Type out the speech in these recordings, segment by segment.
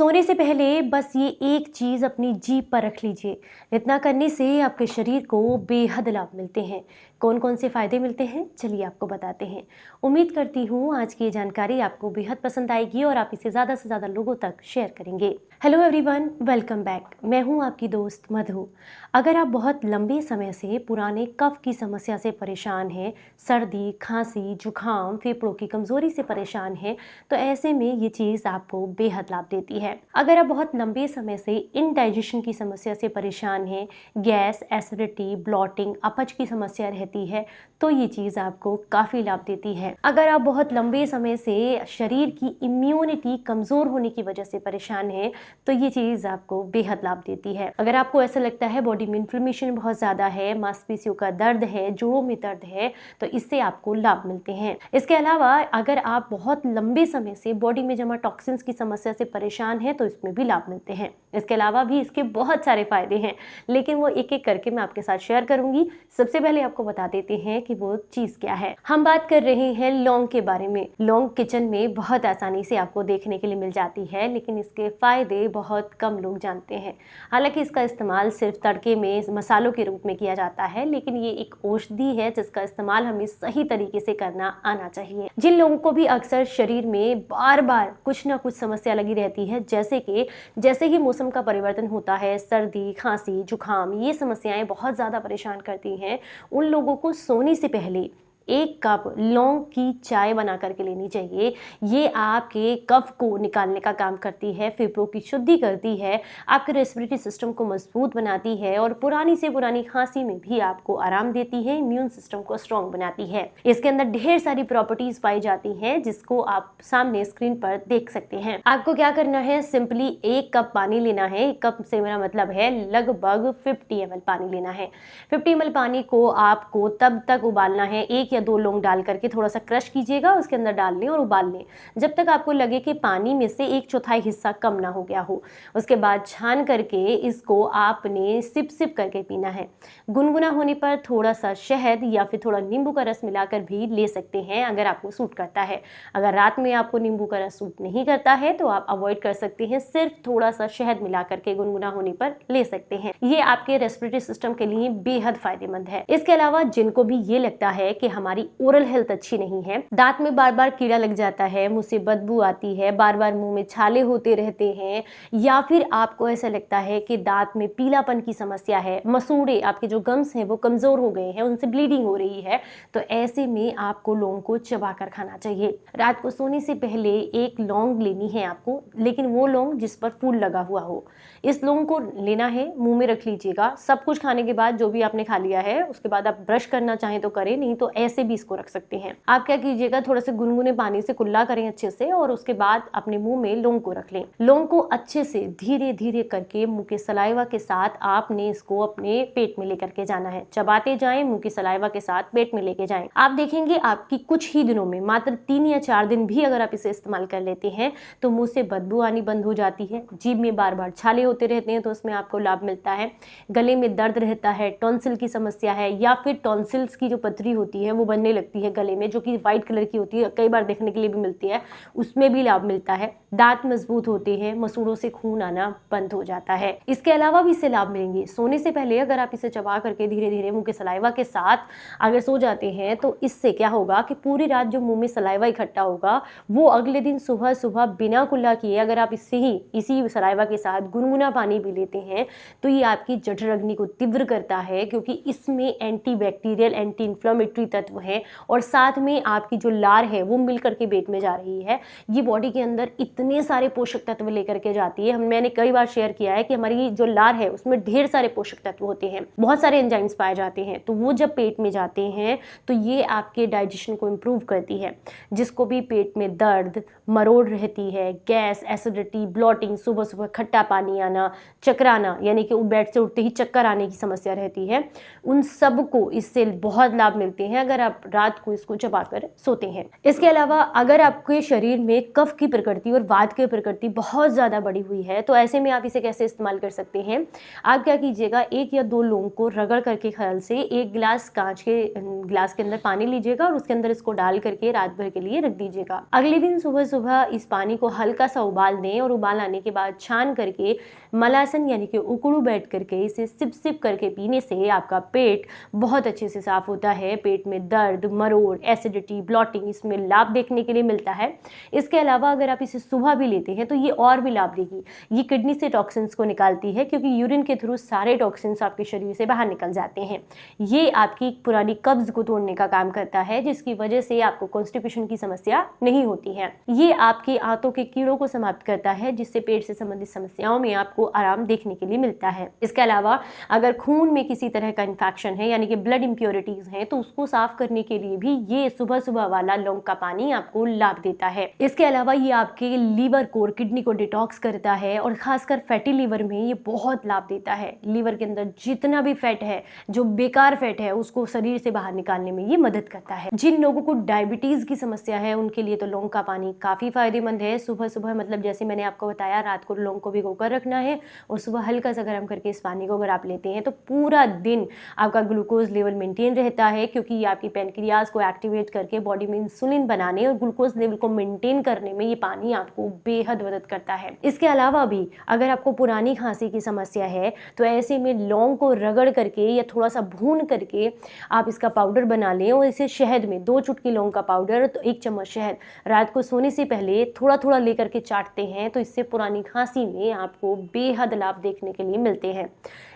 सोने से पहले बस ये एक चीज़ अपनी जीभ पर रख लीजिए। इतना करने से आपके शरीर को बेहद लाभ मिलते हैं। कौन कौन से फ़ायदे मिलते हैं, चलिए आपको बताते हैं। उम्मीद करती हूँ आज की ये जानकारी आपको बेहद पसंद आएगी और आप इसे ज़्यादा से ज़्यादा लोगों तक शेयर करेंगे। Hello everyone, welcome back. मैं हूँ आपकी दोस्त मधु। अगर आप बहुत लंबे समय से पुराने कफ की समस्या से परेशान हैं, सर्दी, खांसी, जुखाम, फेफड़ों की कमज़ोरी से परेशान हैं, तो ऐसे में ये चीज़ आपको बेहद लाभ देती है। अगर आप बहुत लंबे समय से इनडाइजेशन की समस्या से परेशान हैं, गैस, एसिडिटी, ब्लॉटिंग, अपच की समस्या रहती है, तो ये चीज़ आपको काफ़ी लाभ देती है। अगर आप बहुत लंबे समय से शरीर की इम्यूनिटी कमज़ोर होने की वजह से परेशान हैं, तो ये चीज़ आपको बेहद लाभ देती है। अगर आपको ऐसा लगता है बॉडी में इन्फ्लेमेशन बहुत ज़्यादा है, मांसपेशियों का दर्द है, जोड़ों में दर्द है, तो इससे आपको लाभ मिलते हैं। इसके अलावा अगर आप बहुत लंबे समय से बॉडी में जमा टॉक्सिन्स की समस्या से परेशान हैं, तो इसमें भी लाभ मिलते हैं। इसके अलावा भी इसके बहुत सारे फायदे हैं, लेकिन वो एक एक करके मैं आपके साथ शेयर करूंगी। सबसे पहले आपको बता देते हैं कि वो चीज़ क्या है। हम बात कर रहे हैं लौंग के बारे में। लौंग किचन में बहुत आसानी से आपको देखने के लिए मिल जाती है, लेकिन इसके फायदे बहुत कम लोग जानते हैं। हालांकि इसका इस्तेमाल सिर्फ तड़के में मसालों के रूप में किया जाता है, लेकिन ये एक औषधि है जिसका इस्तेमाल हमें सही तरीके से करना आना चाहिए। जिन लोगों को भी अक्सर शरीर में बार बार कुछ ना कुछ समस्या लगी रहती है, जैसे ही मौसम का परिवर्तन होता है, सर्दी, खांसी, जुखाम, ये समस्याएं बहुत ज़्यादा परेशान करती हैं, उन लोगों को सोने से पहले 1 कप लौंग की चाय बना करके लेनी चाहिए। ये आपके कफ को निकालने का काम करती है, फेफड़ों की शुद्धि करती है, आपके रेस्पिरेटरी सिस्टम को मजबूत बनाती है और पुरानी से पुरानी खांसी में भी आपको आराम देती है, इम्यून सिस्टम को स्ट्रॉन्ग बनाती है। इसके अंदर ढेर सारी प्रॉपर्टीज पाई जाती हैं, जिसको आप सामने स्क्रीन पर देख सकते हैं। आपको क्या करना है, सिंपली 1 कप पानी लेना है। 1 कप से मेरा मतलब है लगभग 50 ml पानी लेना है। 50 ml पानी को आपको तब तक उबालना है, 1 या 2 लौंग डाल करके थोड़ा सा क्रश कीजिएगा, उसके अंदर डाल लें और उबाल लें जब तक आपको लगे कि पानी में से 1/4 हिस्सा कम ना हो गया हो। उसके बाद छान करके इसको आपने सिप सिप करके पीना है। गुनगुना होने पर थोड़ा सा शहद या फिर थोड़ा नींबू का रस मिलाकर भी ले सकते हैं, अगर आपको सूट करता है। अगर रात में आपको नींबू का रस सूट नहीं करता है तो आप अवॉइड कर सकते हैं, सिर्फ थोड़ा सा शहद मिला करके गुनगुना होने पर ले सकते हैं। ये आपके रेस्पिरेटरी सिस्टम के लिए बेहद फायदेमंद है। इसके अलावा जिनको भी ये लगता है कि हमारी ओरल हेल्थ अच्छी नहीं है, दांत में बार बार कीड़ा लग जाता है, मुंह से बदबू आती है, बार बार मुंह में छाले होते रहते हैं, या फिर आपको ऐसा लगता है कि दांत में पीलापन की समस्या है, मसूड़े, आपके जो गम्स हैं वो कमजोर हो गए हैं, उनसे ब्लीडिंग हो रही है, तो ऐसे में आपको लौंग को चबा कर खाना चाहिए। रात को सोने से पहले 1 लौंग लेनी है आपको, लेकिन वो लौंग जिस पर फूल लगा हुआ हो। इस लौंग को लेना है, मुंह में रख लीजिएगा। सब कुछ खाने के बाद, जो भी आपने खा लिया है, उसके बाद आप ब्रश करना चाहें तो करें, नहीं तो ऐसे भी इसको रख सकते हैं। आप क्या कीजिएगा, थोड़ा से गुनगुने पानी से कुल्ला करें अच्छे से और उसके बाद अपने मुंह में लौंग को रख लें। लौंग को अच्छे से धीरे धीरे करके मुंह के सलाइवा के साथ आपने इसको अपने पेट में लेकर के जाना है। चबाते जाएं, मुंह के सलाइवा के साथ पेट में लेके जाएं। आप देखेंगे आपकी कुछ ही दिनों में, मात्र 3 या 4 दिन भी अगर आप इसे इस्तेमाल कर लेते हैं, तो मुंह से बदबू आनी बंद हो जाती है। जीभ में बार बार छाले होते रहते हैं, तो उसमें आपको लाभ मिलता है। गले में दर्द रहता है, टॉन्सिल की समस्या है, या फिर टॉन्सिल्स की जो पथरी होती है वो बनने लगती है गले में, जो कि व्हाइट कलर की होती है, कई बार देखने के लिए भी मिलती है, उसमें भी लाभ मिलता है। दांत मजबूत होते हैं, मसूड़ों से खून आना बंद हो जाता है। इसके अलावा भी इससे लाभ मिलेंगे। सोने से पहले अगर आप इसे चबा करके धीरे धीरे मुंह के सलाइवा के साथ अगर सो जाते हैं, तो इससे क्या होगा कि पूरी रात जो मुंह में सलाइवा इकट्ठा होगा, वो अगले दिन सुबह सुबह बिना कुल्ला किए अगर आप इसी सलाइवा के साथ गुनगुना पानी पी लेते हैं, तो ये आपकी जठर अग्नि को तीव्र करता है, क्योंकि इसमें एंटीबैक्टीरियल, एंटी इन्फ्लेमेटरी तत्व है और साथ में आपकी जो लार है वो मिल करके पेट में जा रही है। ये बॉडी के अंदर इतने सारे पोषक तत्व लेकर के जाती है। मैंने कई बार शेयर किया है कि हमारी जो लार है उसमें ढेर सारे पोषक तत्व होते हैं, बहुत सारे एंजाइम्स पाए जाते हैं, तो वो जब पेट में जाते हैं तो ये आपके डाइजेशन को इम्प्रूव करती है। जिसको भी पेट में दर्द, मरोड़ रहती है, गैस, एसिडिटी, ब्लॉटिंग, सुबह सुबह खट्टा पानी आना, चकराना, यानी कि बेड से उठते ही चक्कर आने की समस्या रहती है, उन सब को इससे बहुत लाभ मिलते हैं अगर आप रात को इसको चबाकर सोते हैं। इसके अलावा अगर आपके शरीर में कफ की प्रकृति और वात की प्रकृति बहुत ज़्यादा बढ़ी हुई है, तो ऐसे में आप इसे कैसे इस्तेमाल कर सकते हैं। आप क्या कीजिएगा, 1 या 2 लौंग को रगड़ करके खल से 1 गिलास कांच के गिलास के अंदर पानी लीजिएगा और उसके अंदर इसको डाल करके रात भर के लिए रख दीजिएगा। अगले दिन सुबह सुबह इस पानी को हल्का सा उबाल दें और उबाल आने के बाद छान करके मलासन यानी कि उकड़ू बैठ करके इसे सिप सिप करके पीने से आपका पेट बहुत अच्छे से साफ होता है। पेट में दर्द, मरोड़, एसिडिटी, ब्लॉटिंग, इसमें लाभ देखने के लिए मिलता है। इसके अलावा अगर आप इसे सुबह भी लेते हैं तो ये और भी लाभ देगी। ये किडनी से टॉक्सिन्स को निकालती है, क्योंकि यूरिन के थ्रू सारे टॉक्सिन्स आपके शरीर से बाहर निकल जाते हैं। ये आपकी पुरानी कब्ज को तोड़ने का काम करता है, जिसकी वजह से आपको कॉन्स्टिपेशन की समस्या नहीं होती है। ये आपके आंतों के कीड़ों को समाप्त करता है, जिससे पेट से संबंधित समस्याओं में आपको आराम देखने के लिए मिलता है। इसके अलावा अगर खून में किसी तरह का इन्फेक्शन है यानी कि ब्लड इंप्योरिटीज हैं, तो उसको साफ करने के लिए भी ये सुबह सुबह वाला लौंग का पानी आपको लाभ देता है। इसके अलावा ये आपके लीवर को और किडनी को डिटॉक्स करता है और खासकर फैटी लीवर में ये बहुत लाभ देता है। लीवर के अंदर जितना भी फैट है, जो बेकार फैट है, उसको शरीर से बाहर निकालने में ये मदद करता है। जिन लोगों को डायबिटीज की समस्या है उनके लिए तो लौंग का पानी काफी फायदेमंद है। सुबह सुबह मतलब जैसे मैंने आपको बताया, रात को लौंग को भिगो कर रखना है और सुबह हल्का सा गर्म करके इस पानी को अगर आप लेते हैं तो पूरा दिन आपका ग्लूकोज लेवल मेंटेन रहता है, क्योंकि ये आपकी पैनक्रियाज को एक्टिवेट करके बॉडी में इंसुलिन बनाने और ग्लूकोज लेवल को मेंटेन करने में ये पानी आपको बेहद मदद करता है। इसके अलावा भी अगर आपको पुरानी खांसी की समस्या है तो ऐसे में लौंग को रगड़ करके या थोड़ा सा भून करके आप इसका पाउडर बना लें और इसे शहद में 2 चुटकी लौंग का पाउडर तो 1 चम्मच शहद रात को सोने से पहले थोड़ा थोड़ा लेकर के चाटते हैं, तो इससे पुरानी खांसी में आपको बेहद लाभ देखने के लिए मिलते हैं।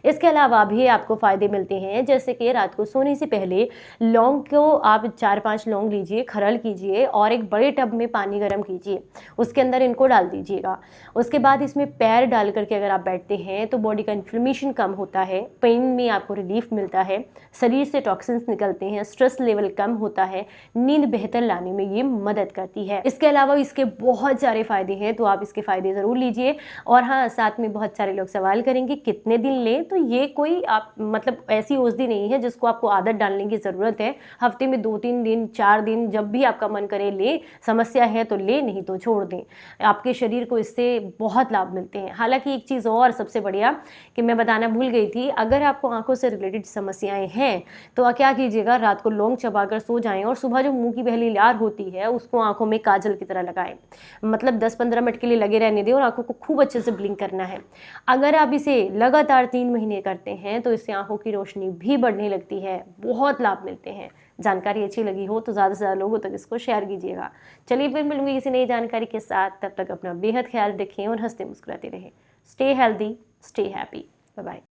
इसके अलावा भी आपको फायदे मिलते हैं, जैसे कि रात को सोने से पहले लौंग को आप 4-5 लौंग लीजिए, खरल कीजिए और एक बड़े टब में पानी गर्म कीजिए, उसके अंदर इनको डाल दीजिएगा। उसके बाद इसमें पैर डाल करके अगर आप बैठते हैं तो बॉडी का इन्फ्लेमेशन कम होता है, पेन में आपको रिलीफ मिलता है, शरीर से टॉक्सिन्स निकलते हैं, स्ट्रेस लेवल कम होता है, नींद बेहतर लाने में ये मदद करती है। इसके अलावा इसके बहुत सारे फायदे हैं, तो आप इसके फायदे जरूर लीजिए। और हाँ, साथ में बहुत सारे लोग सवाल करेंगे कितने दिन लें, तो ये कोई आप मतलब ऐसी औषधि नहीं है जिसको आपको आदत डालने की ज़रूरत है। हफ्ते में 2-3 दिन, 4 दिन, जब भी आपका मन करे ले। समस्या है तो ले, नहीं तो छोड़ दें। आपके शरीर को इससे बहुत लाभ मिलते हैं। हालांकि एक चीज़ और सबसे बढ़िया कि मैं बताना भूल गई थी, अगर आपको आंखों से रिलेटेड समस्याएं हैं तो क्या कीजिएगा, रात को लौंग चबाकर सो जाएं और सुबह जो मुंह की पहली लार होती है उसको आंखों में काजल की तरह लगाएं। मतलब 10-15 मिनट के लिए लगे रहने दें और आंखों को खूब अच्छे से ब्लिंक करना है। अगर आप इसे लगातार 3 महीने करते हैं तो इससे आंखों की रोशनी भी बढ़ने लगती है, बहुत लाभ मिलते हैं। जानकारी अच्छी लगी हो तो ज़्यादा से ज़्यादा लोगों तक इसको शेयर कीजिएगा। चलिए फिर मिलूंगी किसी नई जानकारी के साथ, तब तक अपना बेहद ख्याल रखें और हंसते मुस्कुराते रहें। Stay healthy, stay happy, bye bye.